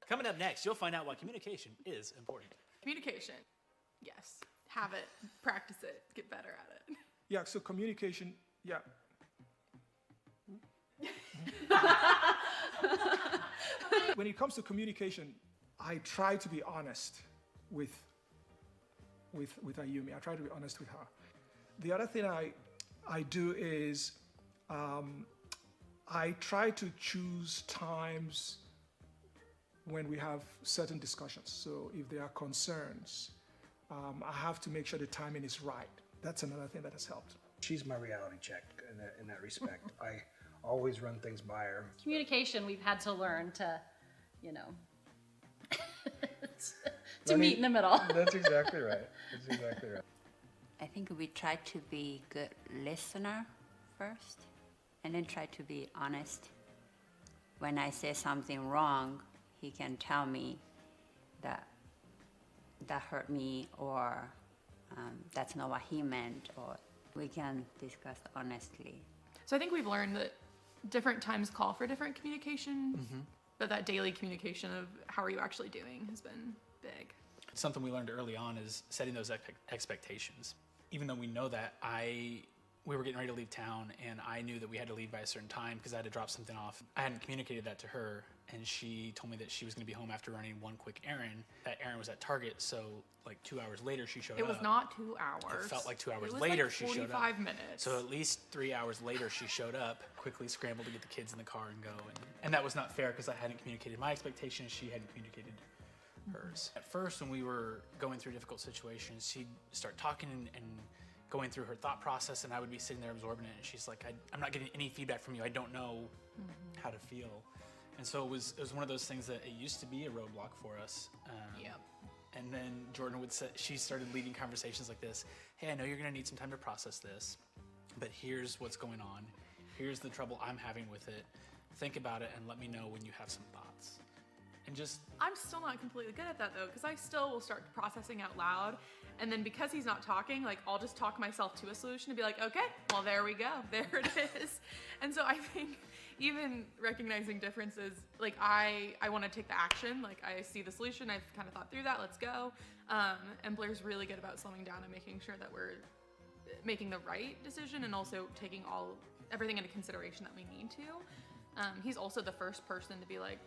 Coming up next, you'll find out why communication is important. Communication, yes. Have it, practice it, get better at it. Yeah, so communication, yeah. When it comes to communication, I try to be honest with Ayumi. I try to be honest with her. The other thing I do is I try to choose times when we have certain discussions. So if there are concerns, I have to make sure the timing is right. That's another thing that has helped. She's my reality check in that respect. I always run things by her. Communication, we've had to learn to, meet in the middle. That's exactly right. I think we try to be good listener first, and then try to be honest. When I say something wrong, he can tell me that hurt me, or that's not what he meant, or we can discuss honestly. So I think we've learned that different times call for different communication, but that daily communication of how are you actually doing has been big. Something we learned early on is setting those expectations. Even though we know that we were getting ready to leave town, and I knew that we had to leave by a certain time because I had to drop something off. I hadn't communicated that to her, and she told me that she was going to be home after running one quick errand. That errand was at Target, so like 2 hours later she showed up. It was not 2 hours. It felt like 2 hours it was later like she showed up. 45 minutes. So at least 3 hours later she showed up, quickly scrambled to get the kids in the car and go. And that was not fair because I hadn't communicated my expectations, she hadn't communicated hers. At first, when we were going through difficult situations, she'd start talking and going through her thought process, and I would be sitting there absorbing it, and she's like, I'm not getting any feedback from you. I don't know how to feel. And so it was one of those things that it used to be a roadblock for us. And then Jordan would say, she started leading conversations like this. Hey, I know you're gonna need some time to process this, but here's what's going on. Here's the trouble I'm having with it. Think about it and let me know when you have some thoughts. And just... I'm still not completely good at that though, because I still will start processing out loud. And then because he's not talking, like I'll just talk myself to a solution and be like, okay, well, there we go. There it is. And so I think even recognizing differences, like I want to take the action. Like I see the solution. I've kind of thought through that. Let's go. And Blair's really good about slowing down and making sure that we're making the right decision and also taking everything into consideration that we need to. He's also the first person to be like,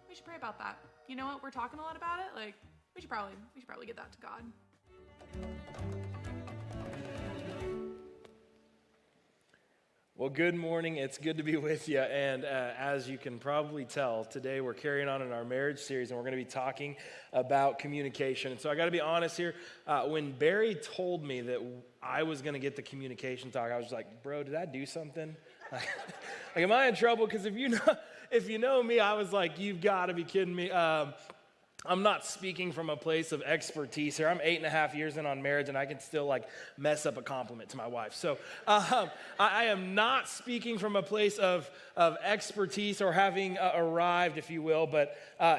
we should pray about that. You know what? We're talking a lot about it. Like we should probably get that to God. Well, good morning. It's good to be with you. And as you can probably tell, today we're carrying on in our marriage series, and we're going to be talking about communication. And so I got to be honest here. When Barry told me that I was going to get the communication talk, I was like, bro, did I do something? Like, am I in trouble? Because if you know me, I was like, you've got to be kidding me. I'm not speaking from a place of expertise here. I'm 8.5 years in on marriage, and I can still like mess up a compliment to my wife. So I am not speaking from a place of expertise or having arrived, if you will. But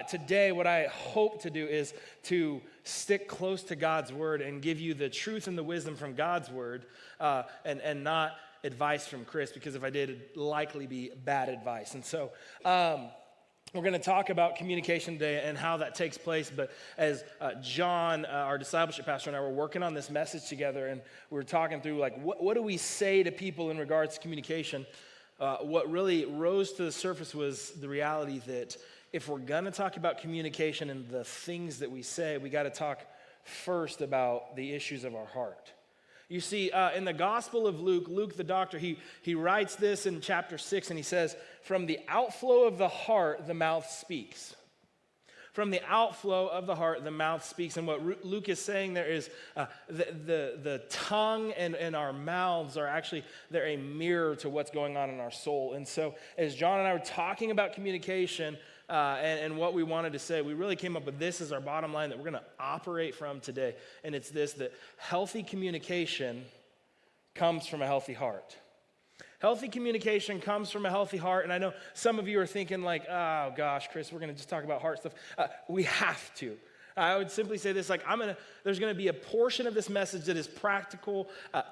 today, what I hope to do is to stick close to God's word and give you the truth and the wisdom from God's word, and not advice from Kris, because if I did, it'd likely be bad advice. And so we're going to talk about communication today and how that takes place. But as John, our discipleship pastor, and I were working on this message together, and we were talking through, like, what do we say to people in regards to communication? What really rose to the surface was the reality that if we're going to talk about communication and the things that we say, we got to talk first about the issues of our heart. You see, in the Gospel of Luke the doctor, he writes this in chapter 6, and he says, from the outflow of the heart, the mouth speaks. From the outflow of the heart, the mouth speaks. And what Luke is saying there is the tongue and our mouths are actually, they're a mirror to what's going on in our soul. And so as John and I were talking about communication and what we wanted to say, we really came up with this as our bottom line that we're going to operate from today. And it's this, that healthy communication comes from a healthy heart. Healthy communication comes from a healthy heart. And I know some of you are thinking like, oh gosh, Kris, we're going to just talk about heart stuff. We have to. I would simply say this, like there's going to be a portion of this message that is practical,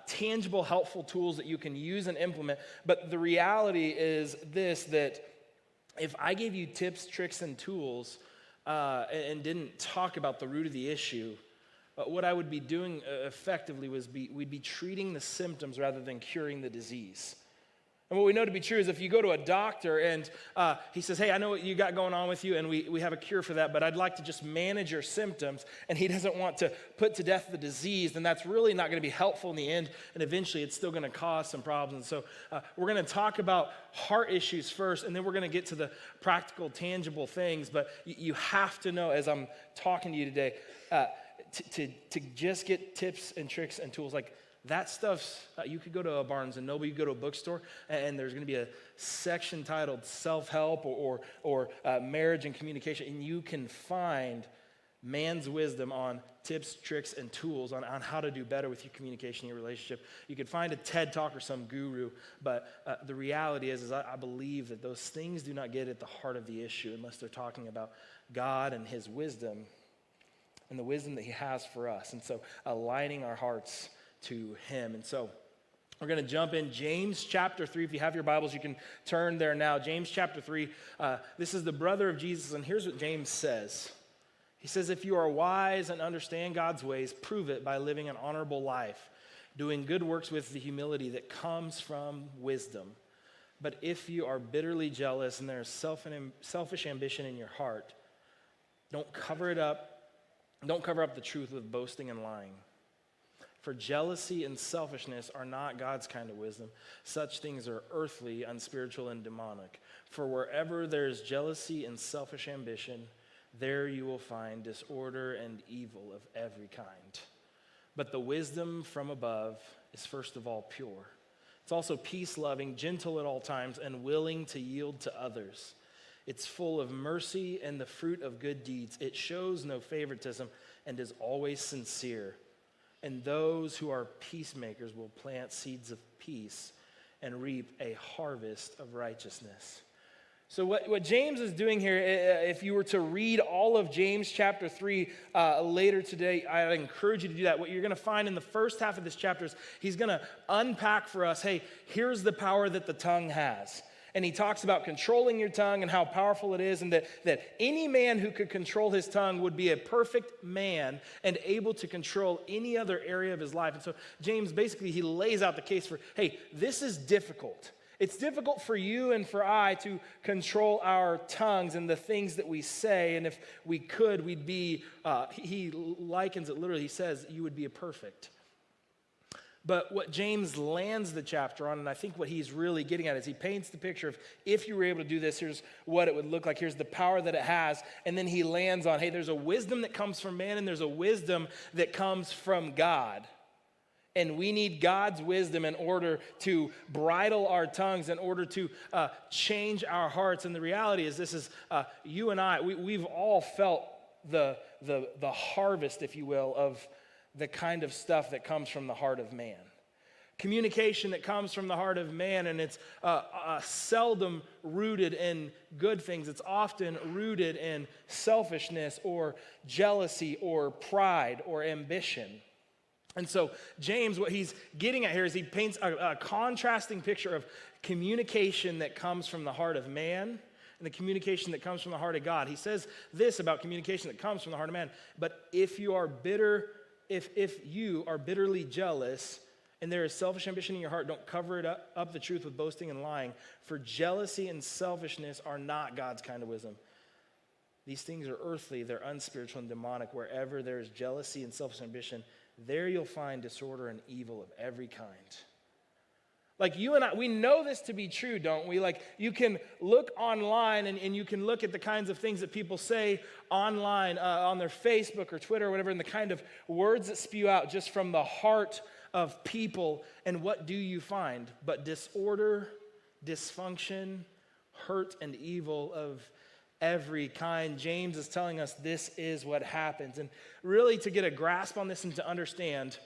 tangible, helpful tools that you can use and implement. But the reality is this, that if I gave you tips, tricks, and tools, and didn't talk about the root of the issue, what I would be doing effectively we'd be treating the symptoms rather than curing the disease. And what we know to be true is if you go to a doctor and he says, hey, I know what you got going on with you, and we have a cure for that, but I'd like to just manage your symptoms, and he doesn't want to put to death the disease, then that's really not going to be helpful in the end, and eventually it's still going to cause some problems. And so we're going to talk about heart issues first, and then we're going to get to the practical, tangible things. But you have to know, as I'm talking to you today, to just get tips and tricks and tools like that stuff's, you could go to a Barnes and Noble, you could go to a bookstore, and there's going to be a section titled self-help or marriage and communication, and you can find man's wisdom on tips, tricks, and tools on how to do better with your communication, your relationship. You could find a TED Talk or some guru, but the reality is I believe that those things do not get at the heart of the issue unless they're talking about God and his wisdom and the wisdom that he has for us. And so aligning our hearts to him. And so we're going to jump in James chapter 3. If you have your Bibles, you can turn there now. James chapter 3. This is the brother of Jesus, and here's what James says. He says, if you are wise and understand God's ways, prove it by living an honorable life, doing good works with the humility that comes from wisdom. But if you are bitterly jealous and there is selfish ambition in your heart, don't cover it up. Don't cover up the truth with boasting and lying. For jealousy and selfishness are not God's kind of wisdom. Such things are earthly, unspiritual, and demonic. For wherever there is jealousy and selfish ambition, there you will find disorder and evil of every kind. But the wisdom from above is first of all pure. It's also peace-loving, gentle at all times, and willing to yield to others. It's full of mercy and the fruit of good deeds. It shows no favoritism and is always sincere. And those who are peacemakers will plant seeds of peace and reap a harvest of righteousness. So what James is doing here, if you were to read all of James chapter 3 later today, I encourage you to do that. What you're going to find in the first half of this chapter is he's going to unpack for us, hey, here's the power that the tongue has. And he talks about controlling your tongue and how powerful it is, and that any man who could control his tongue would be a perfect man and able to control any other area of his life. And so James basically, he lays out the case for, hey, this is difficult. It's difficult for you and for I to control our tongues and the things that we say. And if we could, we'd be, he likens it literally, he says, you would be a perfect. But what James lands the chapter on, and I think what he's really getting at, is he paints the picture of if you were able to do this, here's what it would look like, here's the power that it has, and then he lands on, hey, there's a wisdom that comes from man, and there's a wisdom that comes from God. And we need God's wisdom in order to bridle our tongues, in order to change our hearts. And the reality is, this is you and I, we've all felt the harvest, if you will, of the kind of stuff that comes from the heart of man. Communication that comes from the heart of man, and it's seldom rooted in good things. It's often rooted in selfishness or jealousy or pride or ambition. And so James, what he's getting at here is he paints a contrasting picture of communication that comes from the heart of man and the communication that comes from the heart of God. He says this about communication that comes from the heart of man, but if you are bitterly jealous and there is selfish ambition in your heart, don't cover it up the truth with boasting and lying, for jealousy and selfishness are not God's kind of wisdom. These things are earthly, they're unspiritual and demonic. Wherever there is jealousy and selfish ambition, there you'll find disorder and evil of every kind. Like you and I, we know this to be true, don't we? Like you can look online and you can look at the kinds of things that people say online on their Facebook or Twitter or whatever, and the kind of words that spew out just from the heart of people. And what do you find? But disorder, dysfunction, hurt, and evil of every kind. James is telling us this is what happens. And really, to get a grasp on this and to understand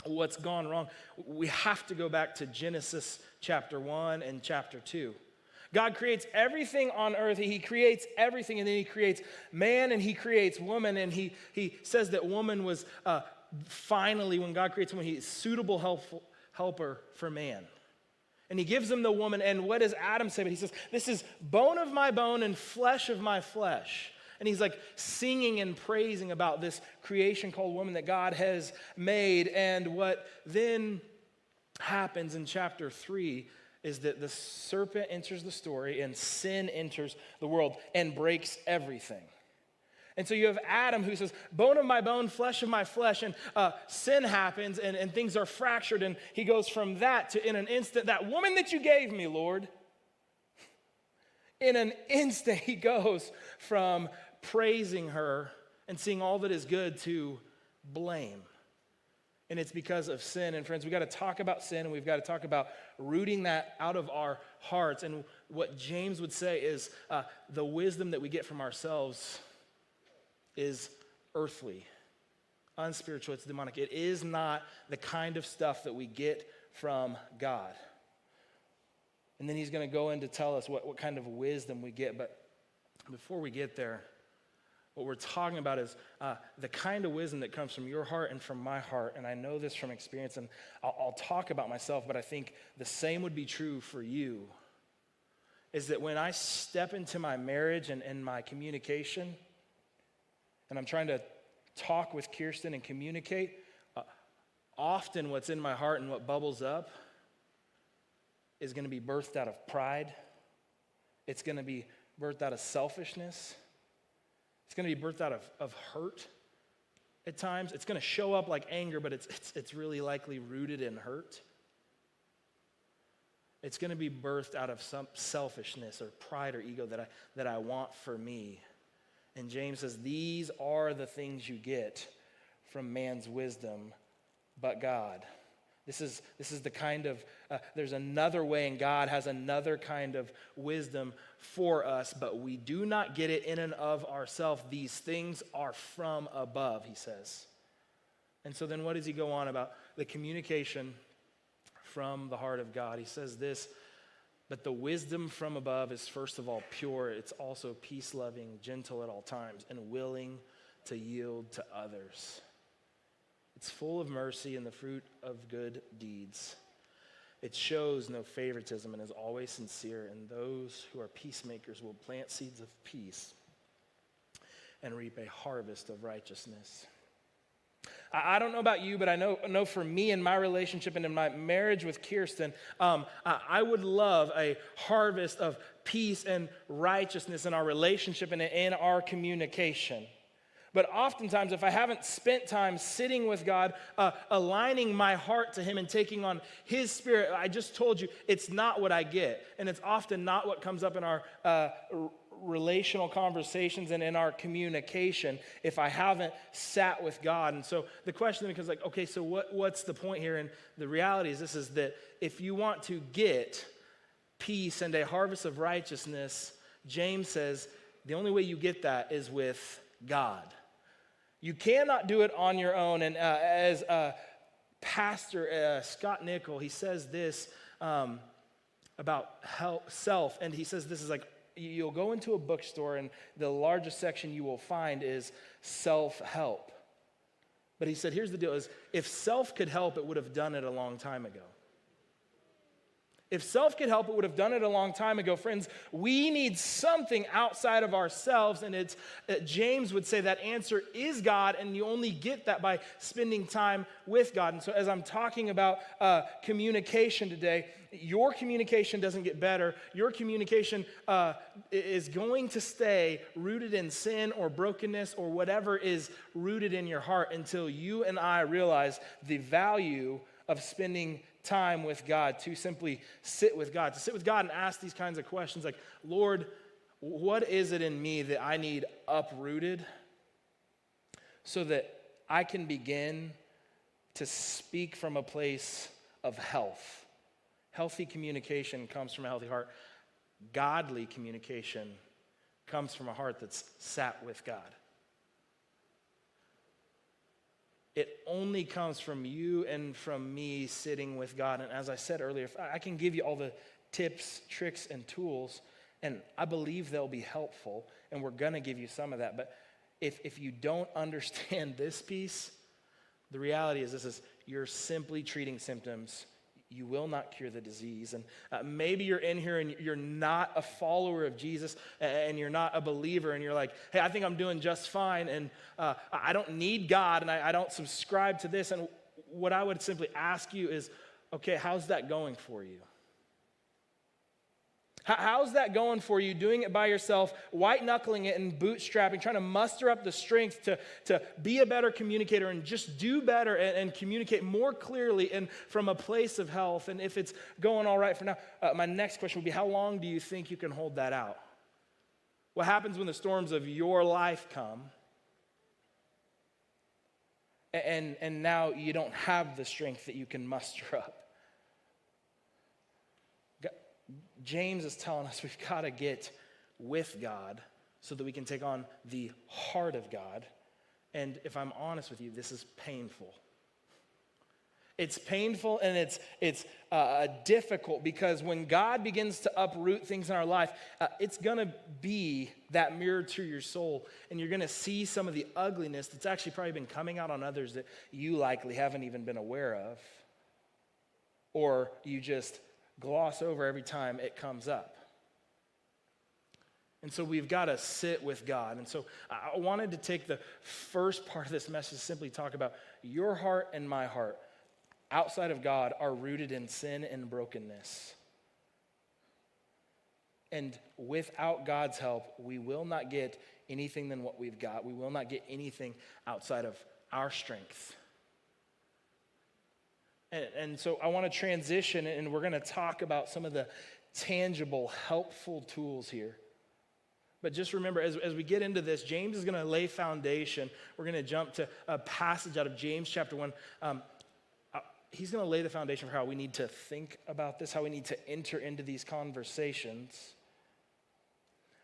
what's gone wrong, we have to go back to Genesis chapter 1 and chapter 2. God creates everything on earth. He creates everything, and then he creates man and he creates woman. And he says that woman was finally, when God creates woman, he's a suitable helper for man. And he gives him the woman, and what does Adam say? But he says, this is bone of my bone and flesh of my flesh. And he's like singing and praising about this creation called woman that God has made. And what then happens in chapter 3 is that the serpent enters the story and sin enters the world and breaks everything. And so you have Adam who says, bone of my bone, flesh of my flesh, and sin happens and things are fractured, and he goes from that to, in an instant, that woman that you gave me, Lord. In an instant, he goes from praising her and seeing all that is good to blame. And it's because of sin. And friends, we got to talk about sin, and we've got to talk about rooting that out of our hearts. And what James would say is the wisdom that we get from ourselves is earthly, unspiritual, it's demonic. It is not the kind of stuff that we get from God. And then he's going to go in to tell us what kind of wisdom we get. But before we get there, what we're talking about is the kind of wisdom that comes from your heart and from my heart. And I know this from experience, and I'll talk about myself, but I think the same would be true for you, is that when I step into my marriage and my communication, and I'm trying to talk with Kirsten and communicate, often what's in my heart and what bubbles up is going to be birthed out of pride. It's going to be birthed out of selfishness. It's going to be birthed out of hurt at times. It's going to show up like anger, but it's really likely rooted in hurt. It's going to be birthed out of some selfishness or pride or ego that I want for me. And James says, these are the things you get from man's wisdom, but God. This is the kind of, there's another way, and God has another kind of wisdom for us, but we do not get it in and of ourselves. These things are from above, he says. And so then what does he go on about? The communication from the heart of God. He says this, but the wisdom from above is first of all pure. It's also peace-loving, gentle at all times, and willing to yield to others. It's full of mercy and the fruit of good deeds. It shows no favoritism and is always sincere, and those who are peacemakers will plant seeds of peace and reap a harvest of righteousness. I don't know about you, but I know for me in my relationship and in my marriage with Kirsten, I would love a harvest of peace and righteousness in our relationship and in our communication. But oftentimes, if I haven't spent time sitting with God, aligning my heart to him and taking on his spirit, I just told you, it's not what I get. And it's often not what comes up in our relational conversations and in our communication if I haven't sat with God. And so the question becomes like, okay, so what's the point here? And the reality is this, is that if you want to get peace and a harvest of righteousness, James says the only way you get that is with God. You cannot do it on your own. And as Pastor Scott Nickel, he says this about self, and he says this is like, you'll go into a bookstore and the largest section you will find is self-help. But he said, here's the deal, is if self could help, it would have done it a long time ago. If self could help, it would have done it a long time ago. Friends, we need something outside of ourselves, and it's James would say that answer is God, and you only get that by spending time with God. And so as I'm talking about communication today, your communication doesn't get better. Your communication is going to stay rooted in sin or brokenness or whatever is rooted in your heart until you and I realize the value of spending time with God, to simply sit with God, to sit with God and ask these kinds of questions like, Lord, what is it in me that I need uprooted so that I can begin to speak from a place of health? Healthy communication comes from a healthy heart. Godly communication comes from a heart that's sat with God. It only comes from you and from me sitting with God. And as I said earlier, if I can give you all the tips, tricks, and tools, and I believe they'll be helpful, and we're going to give you some of that. But if you don't understand this piece, the reality is this is you're simply treating symptoms. you will not cure the disease. And maybe you're in here and you're not a follower of Jesus and you're not a believer and you're like, hey, I think I'm doing just fine and I don't need God and I don't subscribe to this. And what I would simply ask you is, okay, how's that going for you? How's that going for you, doing it by yourself, white-knuckling it and bootstrapping, trying to muster up the strength to be a better communicator and just do better and communicate more clearly and from a place of health? And if it's going all right for now, my next question would be, how long do you think you can hold that out? What happens when the storms of your life come and now you don't have the strength that you can muster up? James is telling us we've got to get with God so that we can take on the heart of God. And if I'm honest with you, this is painful. It's painful and it's difficult because when God begins to uproot things in our life, it's going to be that mirror to your soul. And you're going to see some of the ugliness that's actually probably been coming out on others that you likely haven't even been aware of. Or you just gloss over every time it comes up. And so we've got to sit with God. And so I wanted to take the first part of this message to simply talk about your heart and my heart outside of God are rooted in sin and brokenness. And without God's help, we will not get anything than what we've got. We will not get anything outside of our strength. And so I want to transition, and we're going to talk about some of the tangible, helpful tools here. But just remember, as we get into this, James is going to lay foundation. We're going to jump to a passage out of James chapter 1. He's going to lay the foundation for how we need to think about this, how we need to enter into these conversations.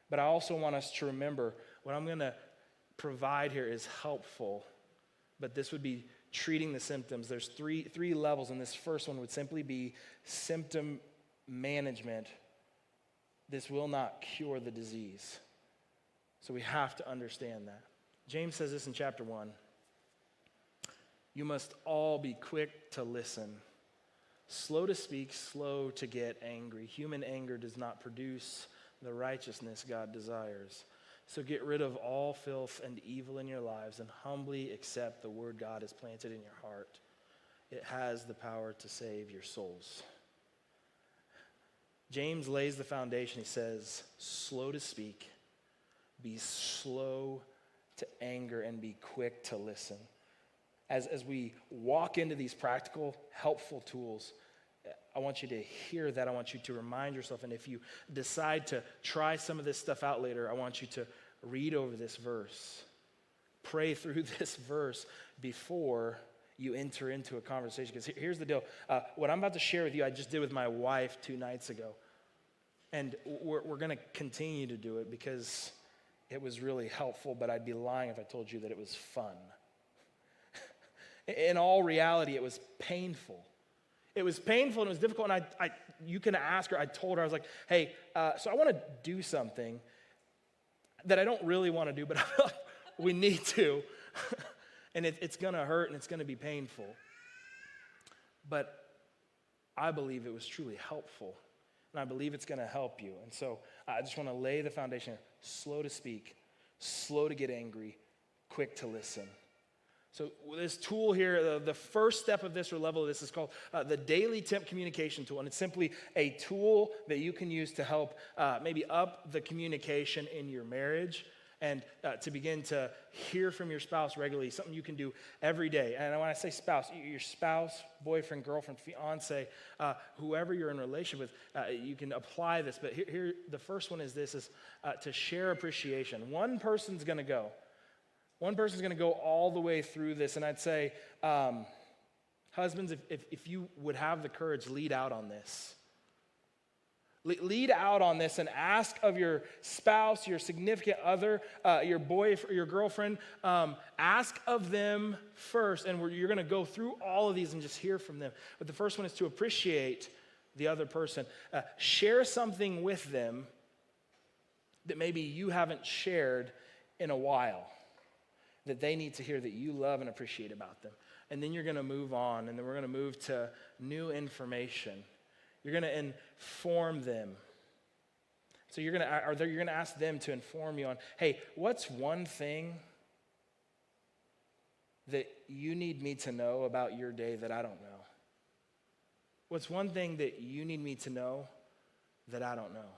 But I also want us to remember what I'm going to provide here is helpful, but this would be treating the symptoms. There's three levels, and this first one would simply be symptom management. This will not cure the disease. So we have to understand that. James says this in chapter 1. You must all be quick to listen, slow to speak, slow to get angry. Human anger does not produce the righteousness God desires. So get rid of all filth and evil in your lives and humbly accept the word God has planted in your heart. It has the power to save your souls. James lays the foundation. He says, slow to speak, be slow to anger, and be quick to listen. As we walk into these practical, helpful tools, I want you to hear that. I want you to remind yourself. And if you decide to try some of this stuff out later, I want you to read over this verse. Pray through this verse before you enter into a conversation. Because here's the deal. What I'm about to share with you, I just did with my wife 2 nights ago. And we're going to continue to do it because it was really helpful, but I'd be lying if I told you that it was fun. In all reality, it was painful. It was painful and it was difficult, and you can ask her. I told her, I was like, hey, so I want to do something that I don't really want to do, but I feel like we need to. And it's going to hurt and it's going to be painful. But I believe it was truly helpful, and I believe it's going to help you. And so I just want to lay the foundation. Slow to speak, slow to get angry, quick to listen. So this tool here, the first step of this or level of this is called the Daily Temp Communication Tool. And it's simply a tool that you can use to help maybe up the communication in your marriage and to begin to hear from your spouse regularly, something you can do every day. And when I say spouse, your spouse, boyfriend, girlfriend, fiance, whoever you're in relationship with, you can apply this. But here the first one is this, is to share appreciation. One person's going to go. One person's going to go all the way through this, and I'd say, husbands, if you would have the courage, lead out on this. Lead out on this and ask of your spouse, your significant other, your boyfriend, your girlfriend, ask of them first, and you're going to go through all of these and just hear from them. But the first one is to appreciate the other person. Share something with them that maybe you haven't shared in a while, that they need to hear that you love and appreciate about them. and then you're going to move on, and then we're going to move to new information. You're going to inform them. So you're going to ask them to inform you on, hey, what's one thing that you need me to know about your day that I don't know? What's one thing that you need me to know that I don't know?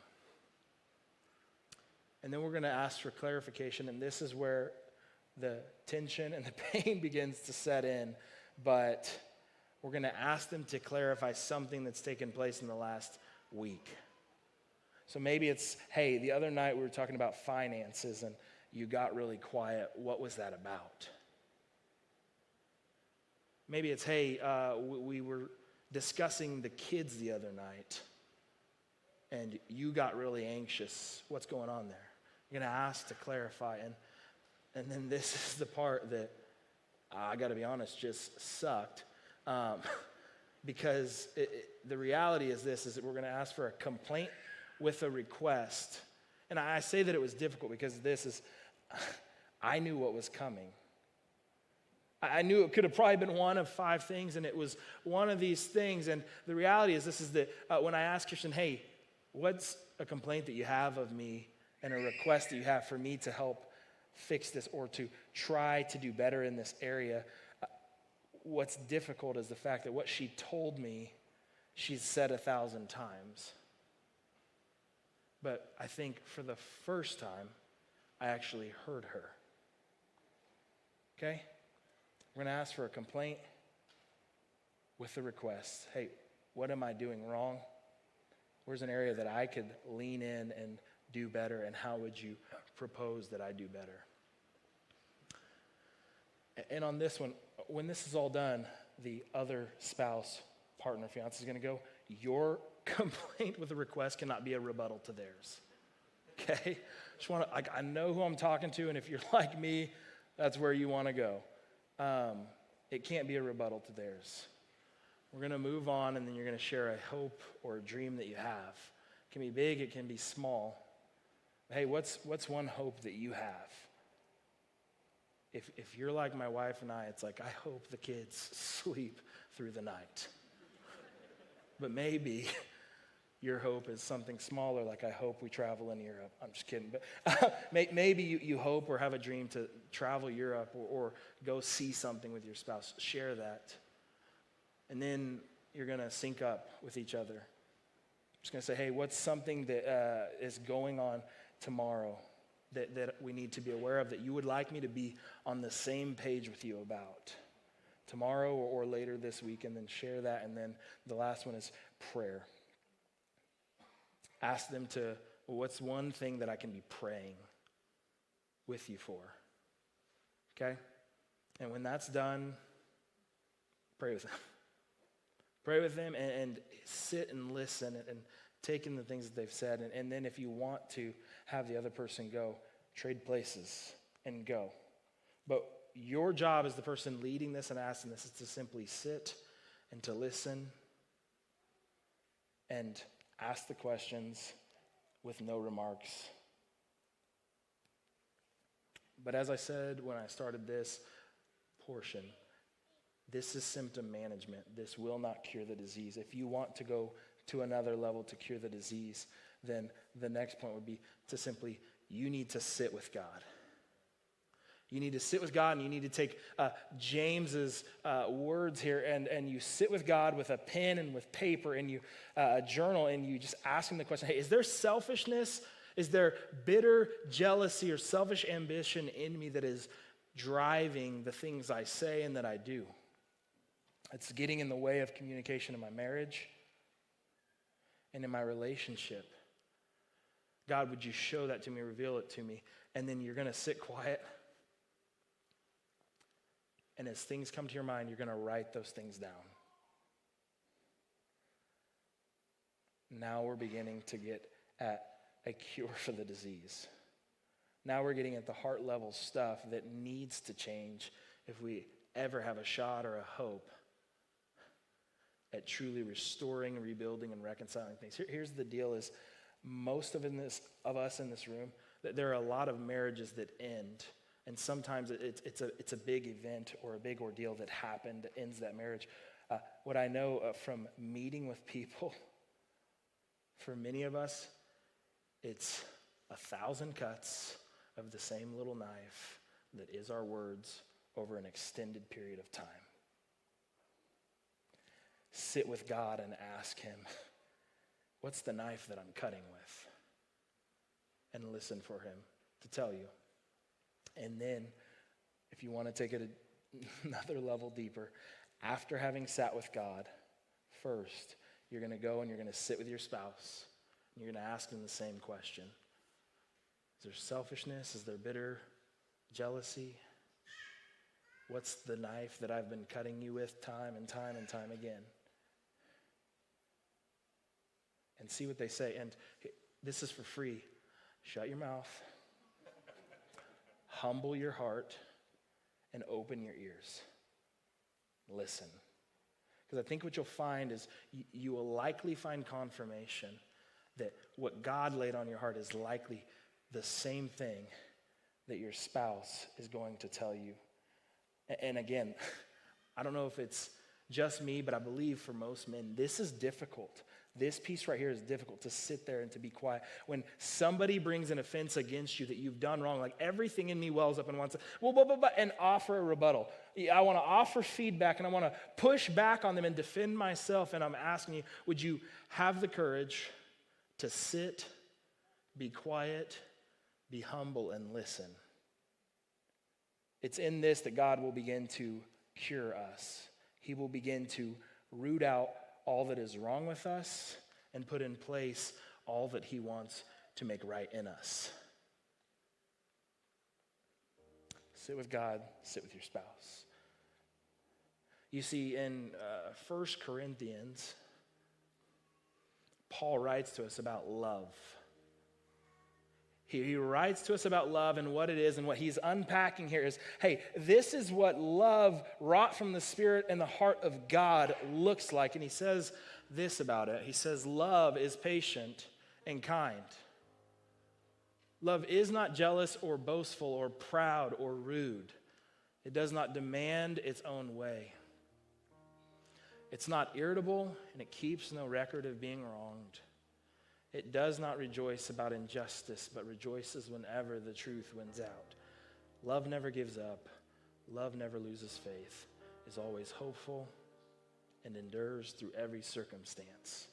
And then we're going to ask for clarification, and this is where the tension and the pain begins to set in. But we're going to ask them to clarify something that's taken place in the last week. So maybe it's, hey, the other night we were talking about finances and you got really quiet. What was that about? Maybe it's, hey, we were discussing the kids the other night and you got really anxious. What's going on there? You're going to ask to clarify. And then this is the part that, I got to be honest, just sucked. Because the reality is this, is that we're going to ask for a complaint with a request. And I say that it was difficult because I knew what was coming. I knew it could have probably been one of 5 things, and it was one of these things. And the reality is this, is that when I asked Christian, hey, what's a complaint that you have of me and a request that you have for me to help fix this or to try to do better in this area, what's difficult is the fact that what she told me, she's said 1,000 times. But I think for the first time, I actually heard her. Okay? We're going to ask for a complaint with a request. Hey, what am I doing wrong? Where's an area that I could lean in and do better, and how would you propose that I do better? And on this one, when this is all done, the other spouse, partner, fiance is going to go, your complaint with a request cannot be a rebuttal to theirs. Okay? Just want to, I know who I'm talking to, and if you're like me, that's where you want to go. It can't be a rebuttal to theirs. We're going to move on, and then you're going to share a hope or a dream that you have. It can be big, it can be small. Hey, what's one hope that you have? If you're like my wife and I, it's like, I hope the kids sleep through the night. But maybe your hope is something smaller, like I hope we travel in Europe. I'm just kidding. But maybe you hope or have a dream to travel Europe or go see something with your spouse. Share that. And then you're going to sync up with each other. Just going to say, hey, what's something that is going on tomorrow that we need to be aware of, that you would like me to be on the same page with you about tomorrow or later this week, and then share that. And then the last one is prayer. Ask them to, well, what's one thing that I can be praying with you for? Okay? And when that's done, pray with them. Pray with them and sit and listen and take in the things that they've said. And then if you want to have the other person go, trade places and go. But your job as the person leading this and asking this is to simply sit and to listen and ask the questions with no remarks. But as I said when I started this portion, this is symptom management. This will not cure the disease. If you want to go to another level to cure the disease, then the next point would be to simply, you need to sit with God. You need to sit with God, and you need to take James's words here, and you sit with God with a pen and with paper, and you a journal, and you just ask him the question, hey, is there selfishness? Is there bitter jealousy or selfish ambition in me that is driving the things I say and that I do? It's getting in the way of communication in my marriage and in my relationship. God, would you show that to me, reveal it to me? And then you're going to sit quiet. And as things come to your mind, you're going to write those things down. Now we're beginning to get at a cure for the disease. Now we're getting at the heart level stuff that needs to change if we ever have a shot or a hope at truly restoring and rebuilding and reconciling things. Here's the deal is, most of us in this room, that there are a lot of marriages that end, And sometimes it's a big event or a big ordeal that happened that ends that marriage. What I know from meeting with people, for many of us, it's 1,000 cuts of the same little knife that is our words over an extended period of time. Sit with God and ask him, what's the knife that I'm cutting with? And listen for him to tell you. And then, if you want to take it another level deeper, after having sat with God, first, you're going to go and you're going to sit with your spouse. And you're going to ask them the same question. Is there selfishness? Is there bitter jealousy? What's the knife that I've been cutting you with time and time and time again? And see what they say. And this is for free. Shut your mouth. Humble your heart and open your ears. Listen. Because I think what you'll find is you will likely find confirmation that what God laid on your heart is likely the same thing that your spouse is going to tell you. And again, I don't know if it's just me, but I believe for most men, this is difficult. This piece right here is difficult, to sit there and to be quiet. When somebody brings an offense against you that you've done wrong, like everything in me wells up and wants to, and offer a rebuttal. I want to offer feedback and I want to push back on them and defend myself. And I'm asking you, would you have the courage to sit, be quiet, be humble, and listen? It's in this that God will begin to cure us. He will begin to root out all that is wrong with us and put in place all that he wants to make right in us. Sit with God, sit with your spouse. You see, in 1 Corinthians, Paul writes to us about love. He writes to us about love and what it is, and what he's unpacking here is, hey, this is what love wrought from the Spirit and the heart of God looks like. And he says this about it. He says, love is patient and kind. Love is not jealous or boastful or proud or rude. It does not demand its own way. It's not irritable, and it keeps no record of being wronged. It does not rejoice about injustice, but rejoices whenever the truth wins out. Love never gives up. Love never loses faith, is always hopeful, and endures through every circumstance.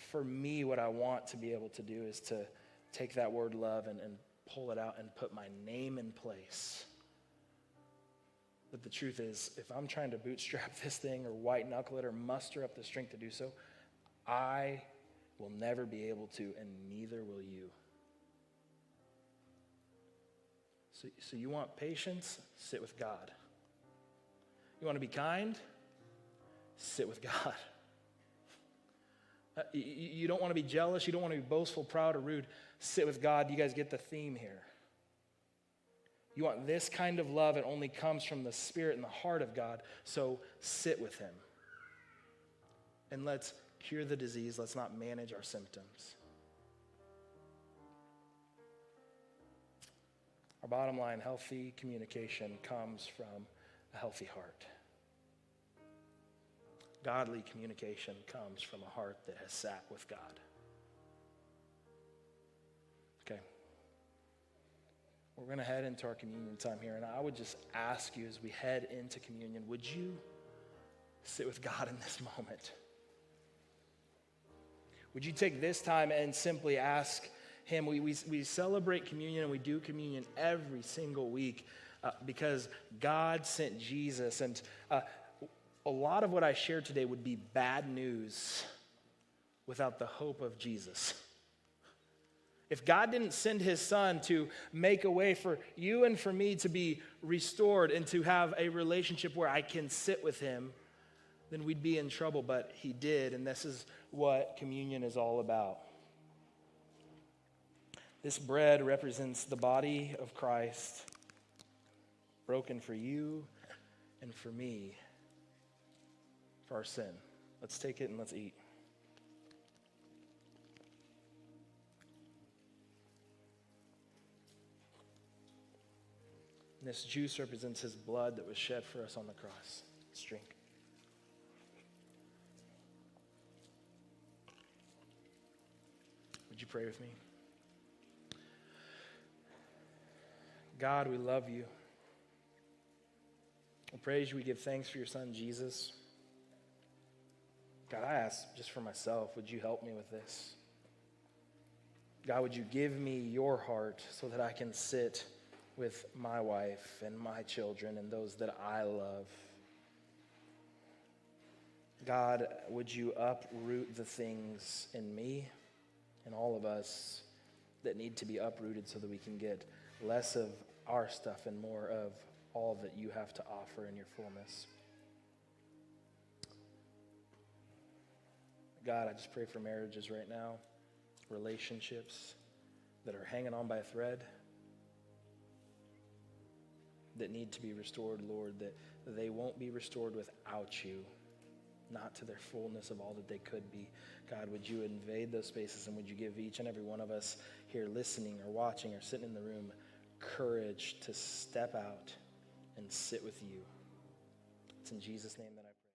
For me, what I want to be able to do is to take that word love and pull it out and put my name in place. But the truth is, if I'm trying to bootstrap this thing or white knuckle it or muster up the strength to do so, I will never be able to, and neither will you. So you want patience? Sit with God. You want to be kind? Sit with God. You don't want to be jealous. You don't want to be boastful, proud, or rude. Sit with God. You guys get the theme here. You want this kind of love. It only comes from the Spirit and the heart of God. So sit with him. And let's cure the disease. Let's not manage our symptoms. Our bottom line, healthy communication comes from a healthy heart. Godly communication comes from a heart that has sat with God. Okay. We're going to head into our communion time here, and I would just ask you as we head into communion, would you sit with God in this moment? Would you take this time and simply ask him? We celebrate communion and we do communion every single week because God sent Jesus. And a lot of what I shared today would be bad news without the hope of Jesus. If God didn't send his son to make a way for you and for me to be restored and to have a relationship where I can sit with him, then we'd be in trouble, but he did, and this is what communion is all about. This bread represents the body of Christ, broken for you and for me, for our sin. Let's take it and let's eat. This juice represents his blood that was shed for us on the cross. Let's drink. Would you pray with me? God, we love you. We praise you. We give thanks for your son, Jesus. God, I ask just for myself, would you help me with this? God, would you give me your heart so that I can sit with my wife and my children and those that I love? God, would you uproot the things in me and all of us that need to be uprooted so that we can get less of our stuff and more of all that you have to offer in your fullness. God, I just pray for marriages right now, relationships that are hanging on by a thread, that need to be restored, Lord, that they won't be restored without you, not to their fullness of all that they could be. God, would you invade those spaces, and would you give each and every one of us here listening or watching or sitting in the room courage to step out and sit with you. It's in Jesus' name that I pray.